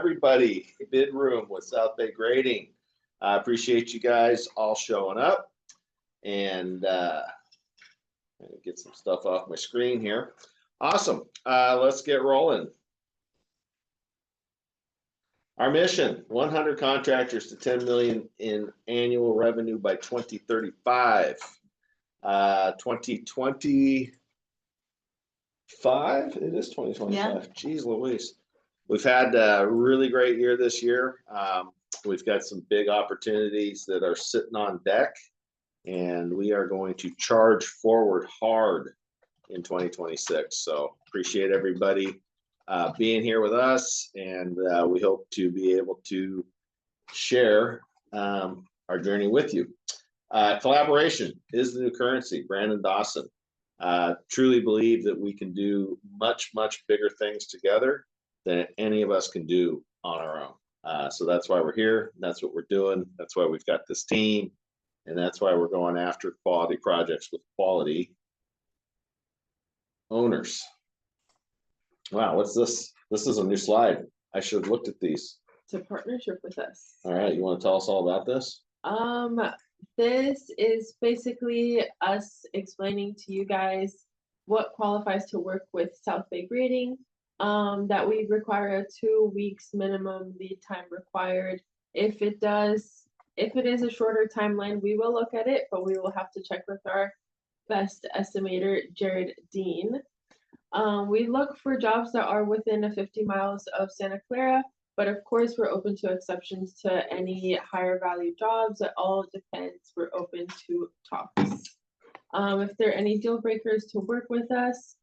everybody. Bid room with South Bay Grading. I appreciate you guys all showing up, and get some stuff off my screen here. Awesome. Let's get rolling. Our mission: 100 contractors to 10 million in annual revenue by 2035. 2025. It is 2025. Yeah. Geez Louise. We've had a really great year this year. We've got some big opportunities that are sitting on deck, and we are going to charge forward hard in 2026. So appreciate everybody being here with us, and we hope to be able to share our journey with you. Collaboration is the new currency. Brandon Dawson. Truly believe that we can do much bigger things together than any of us can do on our own. So that's why we're here. That's what we're doing. That's why we've got this team, and that's why we're going after quality projects with quality owners. Wow, what's this? This is a new slide. I should have looked at these. It's a partnership with us. All right, you want to tell us all about this? This is basically us explaining to you guys what qualifies to work with South Bay Grading, that we require a 2 weeks minimum lead time required. If it is a shorter timeline, we will look at it, but we will have to check with our best estimator, Jared Dean. We look for jobs that are within 50 miles of Santa Clara, but of course we're open to exceptions to any higher value jobs. It all depends. We're open to talks. If there are any deal breakers to work with us,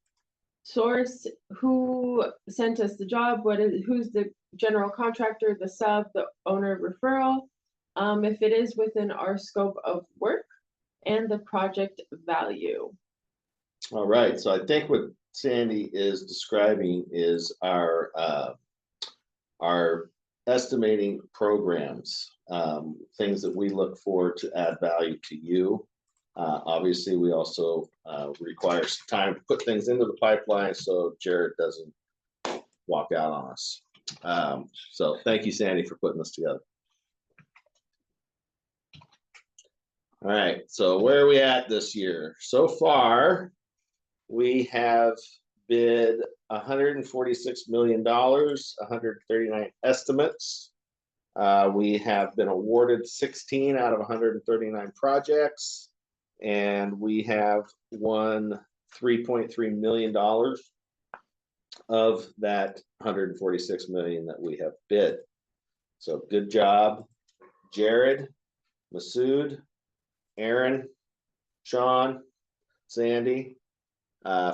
source, who sent us the job, who's the general contractor, the sub, the owner referral, if it is within our scope of work, and the project value. All right, so I think what Sandy is describing is our estimating programs, things that we look for to add value to you. Obviously, we also require some time to put things into the pipeline so Jared doesn't walk out on us. So thank you, Sandy, for putting this together. All right, so where are we at this year? So far, we have bid $146 million, 139 estimates. We have been awarded 16 out of 139 projects, and we have won $3.3 million of that 146 million that we have bid. So good job, Jared, Masood, Aaron, Sean, Sandy,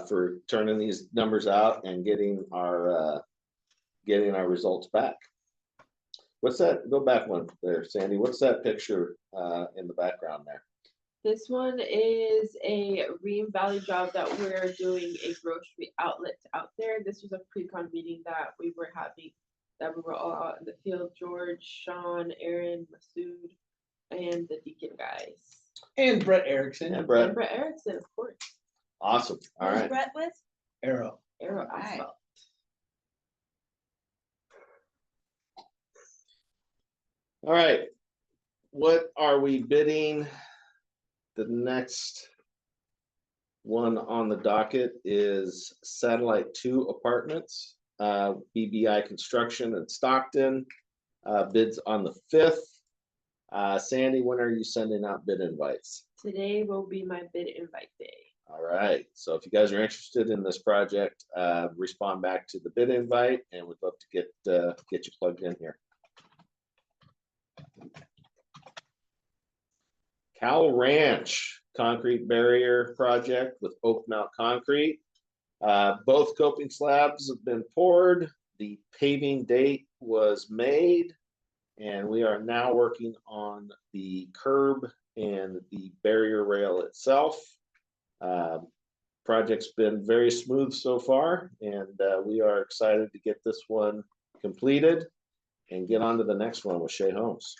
for turning these numbers out and getting our results back. What's that? Go back one there, Sandy. What's that picture in the background there? This one is a Ream Valley job that we're doing a grocery outlet out there. This was a pre-con meeting that we were having, that we were all out in the field. George, Sean, Aaron, Masood, and the Deacon guys. And Brett Erickson. And Brett Erickson, of course. Awesome. All right. Who's Brett with? Arrow. Arrow Asphalt. All right. What are we bidding? The next one on the docket is Satellite 2 Apartments, BBI Construction in Stockton. Bids on the 5th. Sandy, when are you sending out bid invites? Today will be my bid invite day. All right. So if you guys are interested in this project, respond back to the bid invite, and we'd love to get you plugged in here. Cow Ranch concrete barrier project with Oak Mount Concrete. Both coping slabs have been poured. The paving date was made, and we are now working on the curb and the barrier rail itself. Project's been very smooth so far, and we are excited to get this one completed and get on to the next one with Shea Homes.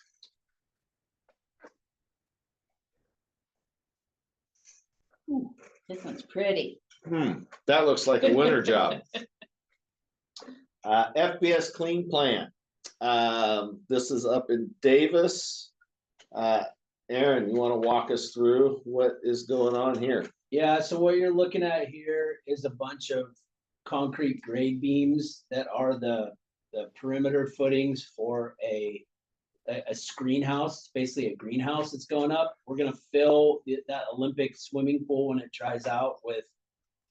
Ooh, this one's pretty. That looks like a winter job. FBS Clean Plan. This is up in Davis. Aaron, you want to walk us through what is going on here? Yeah, so what you're looking at here is a bunch of concrete grade beams that are the perimeter footings for a screen house, basically a greenhouse that's going up. We're gonna fill that Olympic swimming pool when it dries out with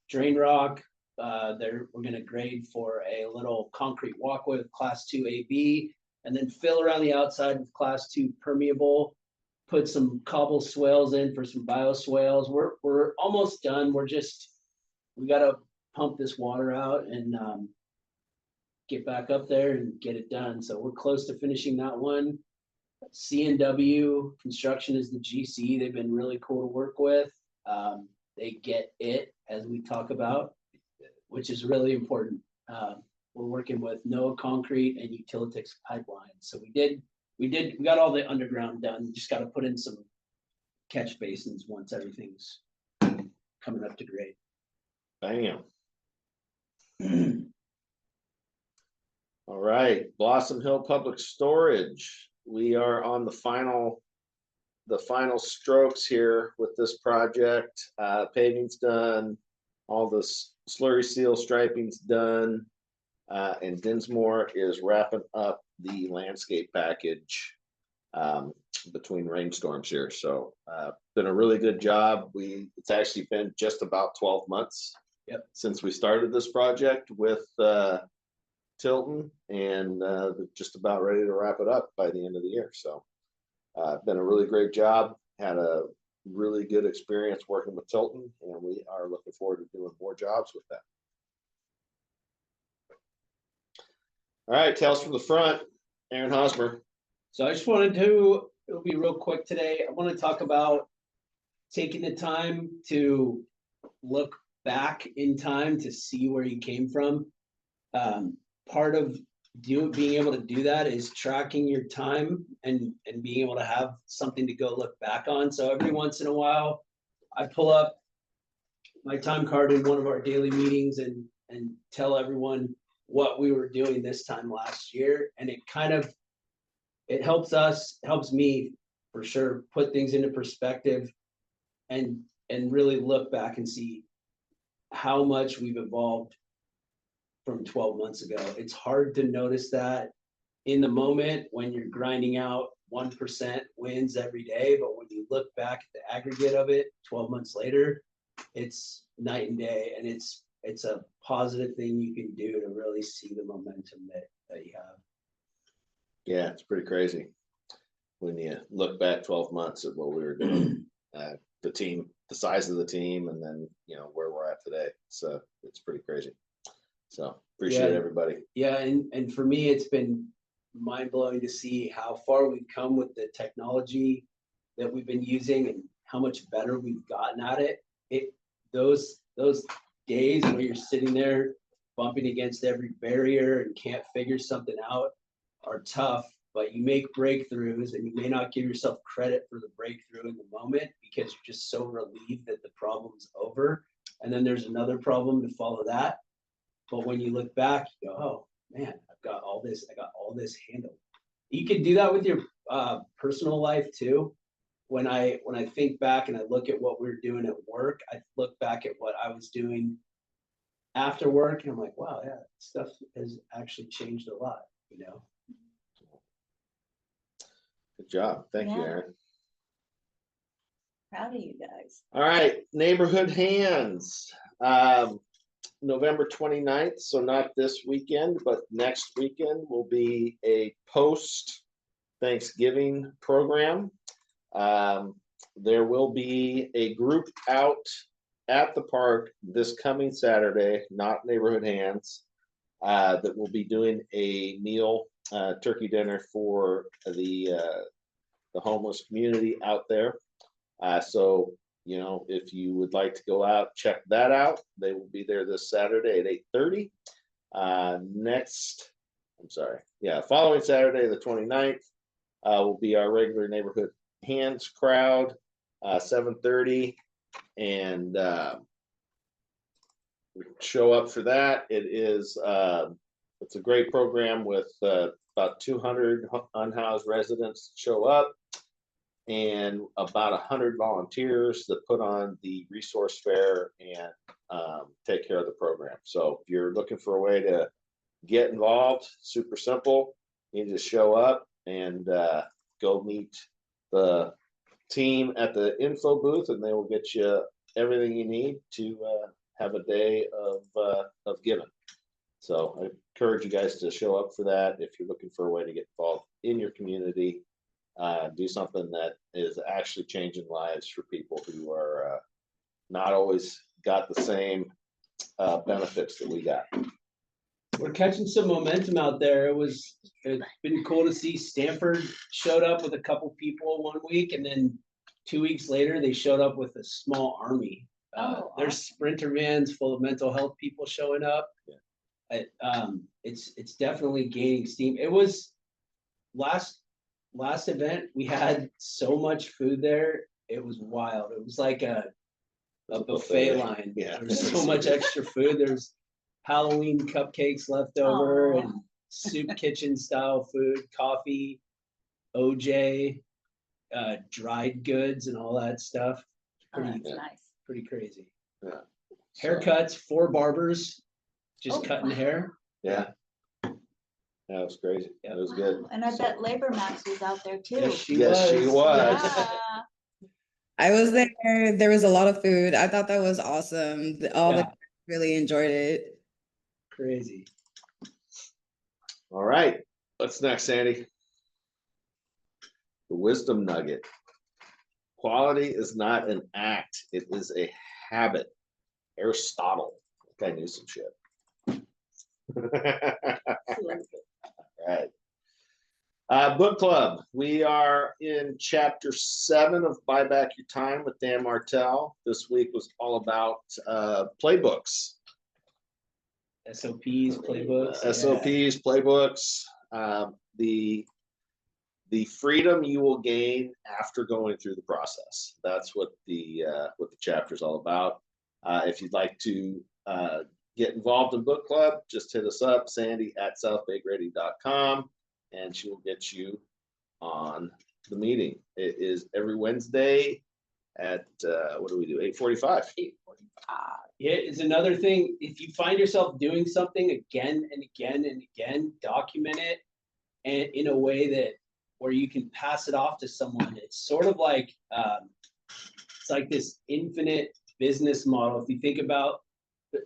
drain rock. We're gonna grade for a little concrete walkway with class 2 AB, and then fill around the outside with class 2 permeable. Put some cobble swales in for some bioswales. We're almost done. We gotta pump this water out and get back up there and get it done. So we're close to finishing that one. C&W Construction is the GC. They've been really cool to work with. They get it, as we talk about, which is really important. We're working with Noah Concrete and Utilitix Pipeline. So we got all the underground done. Just got to put in some catch basins once everything's coming up to grade. Bam. All right, Blossom Hill Public Storage. We are on the final strokes here with this project. Paving's done, all the slurry seal striping's done, and Dinsmore is wrapping up the landscape package between rainstorms here. So been a really good job. It's actually been just about 12 months since we started this project with Tilton, and just about ready to wrap it up by the end of the year. So been a really great job. Had a really good experience working with Tilton, and we are looking forward to doing more jobs with them. All right, tales from the front, Aaron Hosmer. So I just wanted to, it'll be real quick today. I want to talk about taking the time to look back in time to see where you came from. Part of being able to do that is tracking your time and being able to have something to go look back on. So every once in a while, I pull up my time card in one of our daily meetings and tell everyone what we were doing this time last year. And it helps me for sure, put things into perspective and really look back and see how much we've evolved from 12 months ago. It's hard to notice that in the moment when you're grinding out 1% wins every day, but when you look back at the aggregate of it 12 months later, it's night and day, and it's a positive thing you can do to really see the momentum that you have. Yeah, it's pretty crazy when you look back 12 months at what we were doing, the team, the size of the team, and then where we're at today. So it's pretty crazy. So appreciate everybody. Yeah, and for me, it's been mind-blowing to see how far we've come with the technology that we've been using and how much better we've gotten at it. Those days where you're sitting there bumping against every barrier and can't figure something out are tough, but you make breakthroughs, and you may not give yourself credit for the breakthrough in the moment because you're just so relieved that the problem's over. And then there's another problem to follow that. But when you look back, you go, oh man, I got all this handled. You can do that with your personal life too. When I think back and I look at what we're doing at work, I look back at what I was doing after work, and I'm like, wow, yeah, stuff has actually changed a lot, Good job. Thank you, Yeah. Aaron. Proud of you guys. All right, neighborhood hands. November 29th, so not this weekend, but next weekend will be a post-Thanksgiving program. There will be a group out at the park this coming Saturday, not neighborhood hands, that will be doing a meal, turkey dinner for the homeless community out there. So if you would like to go out, check that out. They will be there this Saturday at 8:30. Following Saturday, the 29th, will be our regular neighborhood hands crowd, 7:30, and show up for that. It's a great program with about 200 unhoused residents show up, and about 100 volunteers that put on the resource fair and take care of the program. So if you're looking for a way to get involved, super simple. You just show up and go meet the team at the info booth, and they will get you everything you need to have a day of giving. So I encourage you guys to show up for that. If you're looking for a way to get involved in your community, do something that is actually changing lives for people who are not always got the same benefits that we got. We're catching some momentum out there. It's been cool to see Stanford showed up with a couple people one week, and then 2 weeks later they showed up with a small army. There's sprinter vans full of mental health people showing up. Yeah. It's definitely gaining steam. It was last event, we had so much food there. It was wild. It was like a buffet line. Yeah. There was so much extra food. There's Halloween cupcakes left over and soup kitchen style food, coffee, OJ, dried goods and all that stuff. That's nice. Pretty crazy. Yeah. Haircuts, 4 barbers just cutting hair. Yeah. Yeah, it was crazy. It was good. And I bet Labor Max was out there too. Yes, she Yes, she was. Yeah. I was there. There was a lot of food. I thought that was awesome. The really enjoyed it. Crazy. All right. What's next, Sandy? The wisdom nugget. Quality is not an act. It is a habit. Aristotle. I think I knew some shit. Right. Book club. We are in chapter 7 of Buy Back Your Time with Dan Martell. This week was all about playbooks. SOPs, playbooks. SOPs, playbooks. The freedom you will gain after going through the process. That's what the chapter is all about. If you'd like to get involved in book club, just hit us up, Sandy at southbaygrading.com, and she will get you on the meeting. It is every Wednesday at what do we do? 8:45. 8:45. Yeah, it's another thing. If you find yourself doing something again and again and again, document it, and in a way that where you can pass it off to someone. It's sort of like it's like this infinite business model. If you think about,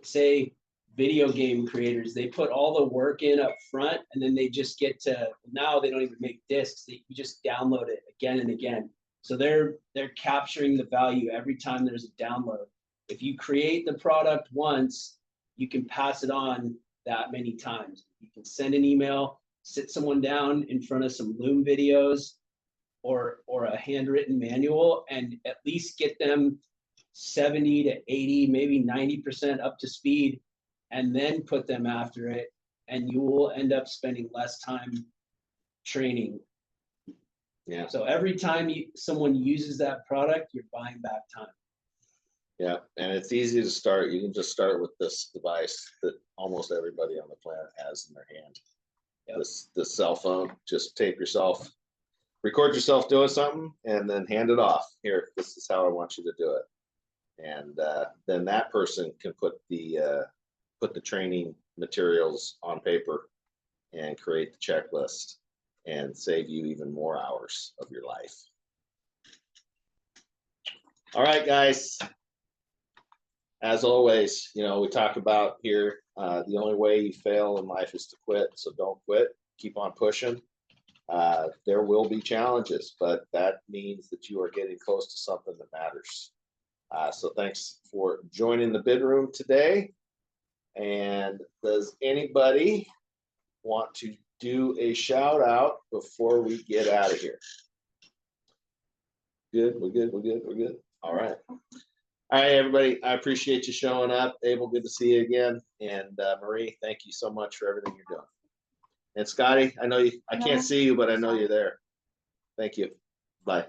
say, video game creators, they put all the work in up front, and then they just get to, now they don't even make discs. You just download it again and again. So they're capturing the value every time there's a download. If you create the product once, you can pass it on that many times. You can send an email, sit someone down in front of some Loom videos or a handwritten manual, and at least get them 70 to 80, maybe 90% up to speed, and then put them after it, and you will end up spending less time training. Yeah. So every time someone uses that product, you're buying back time. Yeah, and it's easy to start. You can just start with this device that almost everybody on the planet has in their hand. Yep. This cell phone. Just tape yourself, record yourself doing something, and then hand it off. Here, this is how I want you to do it. And then that person can put the training materials on paper and create the checklist and save you even more hours of your life. All right, guys. As always, we talk about here, the only way you fail in life is to quit. So don't quit, keep on pushing. There will be challenges, but that means that you are getting close to something that matters. So thanks for joining the bid room today. And does anybody want to do a shout out before we get out of here? Good, we're good. All right. All right, everybody. I appreciate you showing up. Abel, good to see you again. And Marie, thank you so much for everything you're doing. And Scotty, I can't see you, but I know you're there. Thank you. Bye.